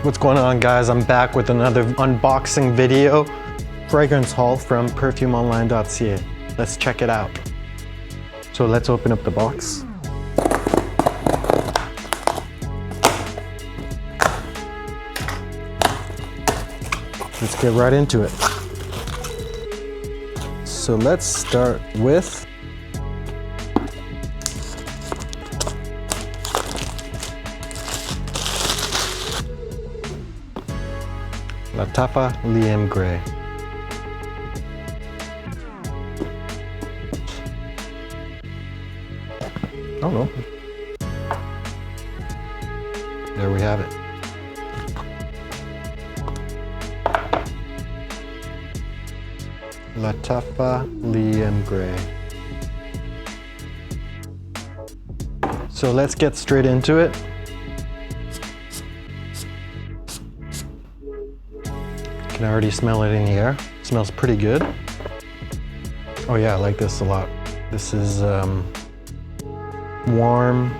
What's going on, guys? I'm back with another unboxing video. Fragrance haul from perfumeonline.ca. Let's check it out. So let's open up the box. Let's get right into it. So let's start with Lattafa Liam Gray. Oh no. There we have it. Lattafa Liam Gray. So let's get straight into it. I can already smell it in the air. It smells pretty good. Oh yeah, I like this a lot. This is warm,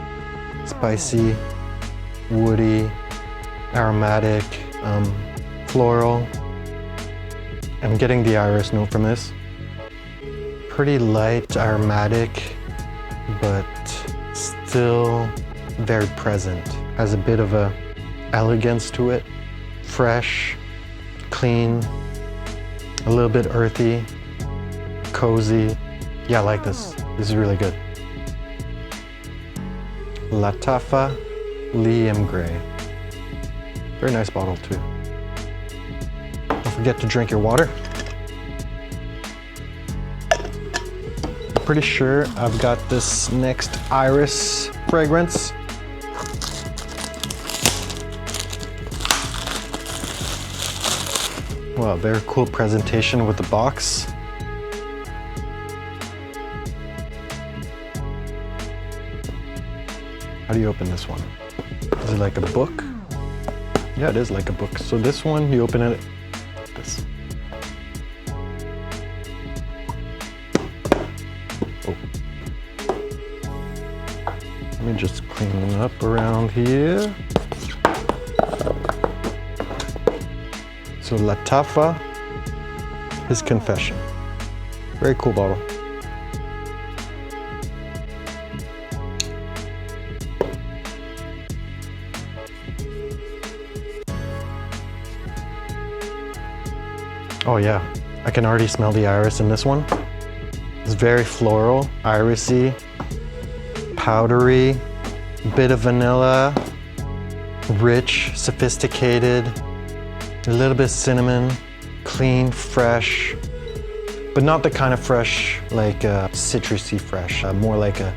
spicy, woody, aromatic, floral. I'm getting the iris note from this. Pretty light, aromatic, but still very present. Has a bit of a elegance to it. Fresh, clean, a little bit earthy, cozy. Yeah, I like this. This is really good. Lattafa Liam Gray. Very nice bottle too. Don't forget to drink your water. I'm pretty sure I've got this next iris fragrance. Wow, very cool presentation with the box. How do you open this one? Is it like a book? Yeah, it is like a book. So this one, you open it like this. Oh. Let me just clean it up around here. So Lattafa, his confession. Very cool bottle. Oh yeah, I can already smell the iris in this one. It's very floral, irisy, powdery, bit of vanilla, rich, sophisticated, a little bit cinnamon, clean, fresh, but not the kind of fresh like citrusy fresh, more like a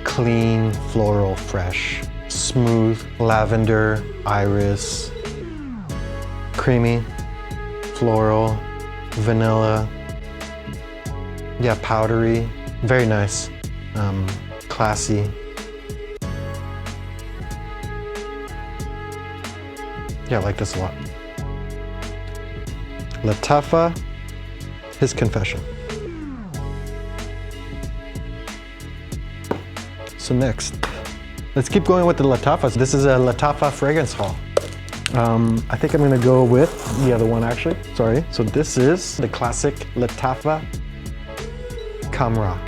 clean, floral fresh, smooth, lavender, iris, creamy, floral, vanilla, yeah, powdery, very nice, classy. Yeah, I like this a lot. Lattafa, his confession. So next, let's keep going with the Lattafa. This is a Lattafa fragrance haul. I think I'm gonna go with the other one actually, sorry. So this is the classic Lattafa Khamrah.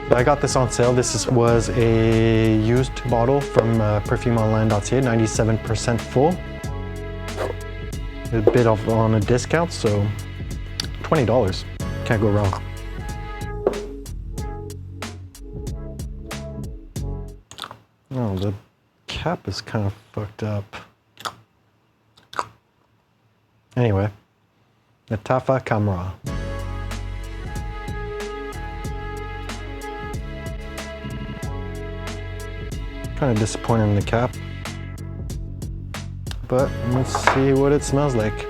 So I got this on sale. This was a used bottle from perfumeonline.ca, 97% full. A bit off on a discount, so $20. Can't go wrong. Oh, the cap is kind of fucked up. Anyway, Lattafa Khamrah. Kind of disappointed in the cap, but let's see what it smells like.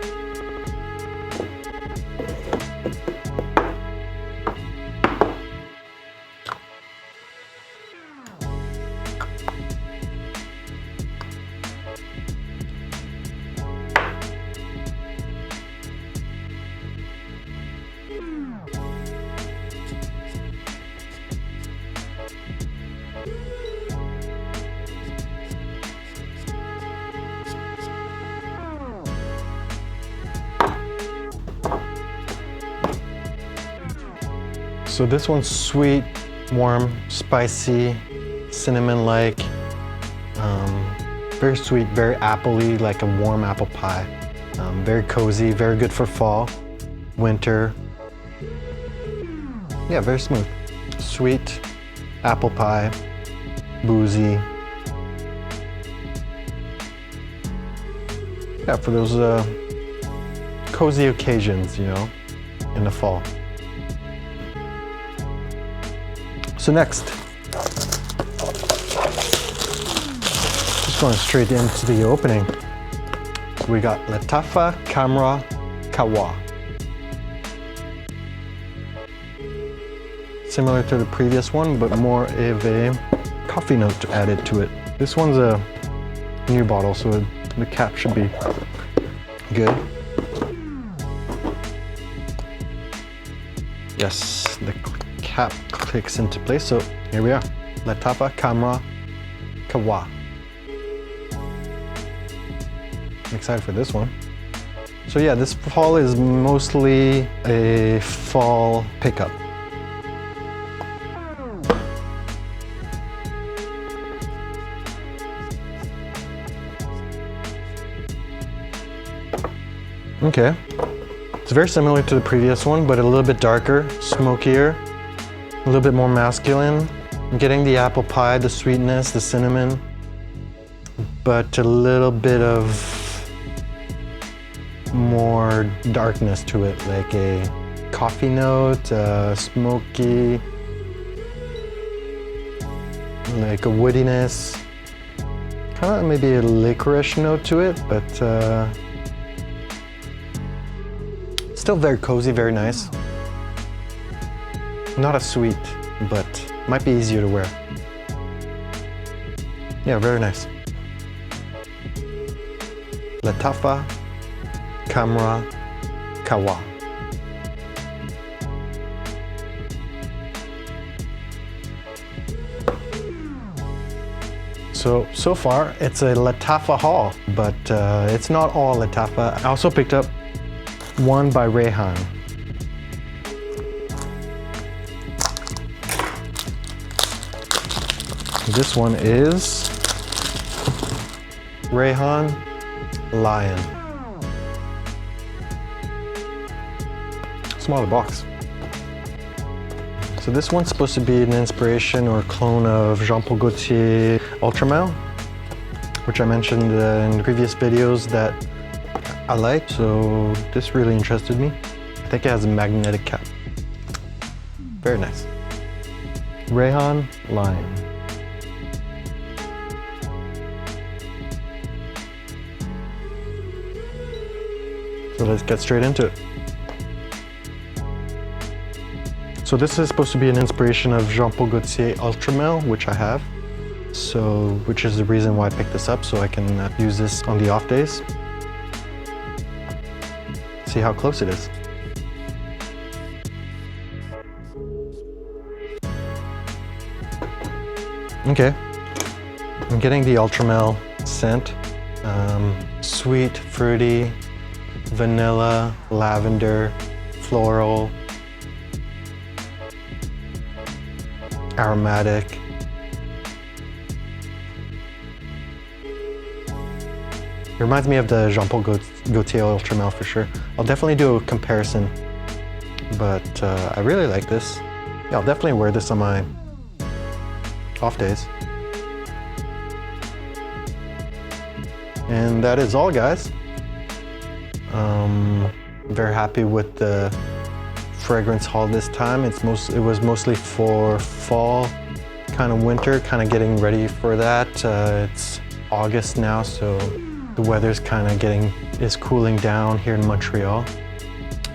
So this one's sweet, warm, spicy, cinnamon-like, very sweet, very appley, like a warm apple pie. Very cozy, very good for fall, winter. Yeah, very smooth. Sweet, apple pie, boozy. Yeah, for those cozy occasions, you know, in the fall. So next, just going straight into the opening. We got Lattafa, Khamrah, Qahwa. Similar to the previous one, but more of a coffee note added to it. This one's a new bottle, so the cap should be good. Yes, the cap clicks into place, so here we are. Lattafa, Khamrah, Qahwa. I'm excited for this one. So yeah, this fall is mostly a fall pickup. Okay, it's very similar to the previous one, but a little bit darker, smokier, a little bit more masculine. I'm getting the apple pie, the sweetness, the cinnamon, but a little bit of more darkness to it, like a coffee note, smoky, like a woodiness, kind of maybe a licorice note to it, but still very cozy, very nice. Not as sweet, but might be easier to wear. Yeah, very nice. Lattafa, Khamrah, Qahwa. So far it's a Lattafa haul, but it's not all Lattafa. I also picked up one by Rayhaan. This one is Rayhaan Lion. Smaller box. So this one's supposed to be an inspiration or clone of Jean-Paul Gaultier Ultramel, which I mentioned in the previous videos that I like, so this really interested me. I think it has a magnetic cap. Very nice. Rayhaan Lion. So let's get straight into it. So this is supposed to be an inspiration of Jean-Paul Gaultier Ultramel, which I have. So, which is the reason why I picked this up, so I can use this on the off days. See how close it is. Okay, I'm getting the Ultramel scent. Sweet, fruity, vanilla, lavender, floral, aromatic. It reminds me of the Jean-Paul Gaultier Ultramel for sure. I'll definitely do a comparison, but I really like this. Yeah, I'll definitely wear this on my off days. And that is all, guys. Very happy with the fragrance haul this time. It was mostly for fall, kind of winter, kind of getting ready for that. It's August now, so the weather's kind of is cooling down here in Montreal.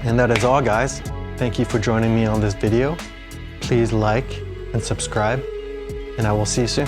And that is all, guys. Thank you for joining me on this video. Please like and subscribe, and I will see you soon.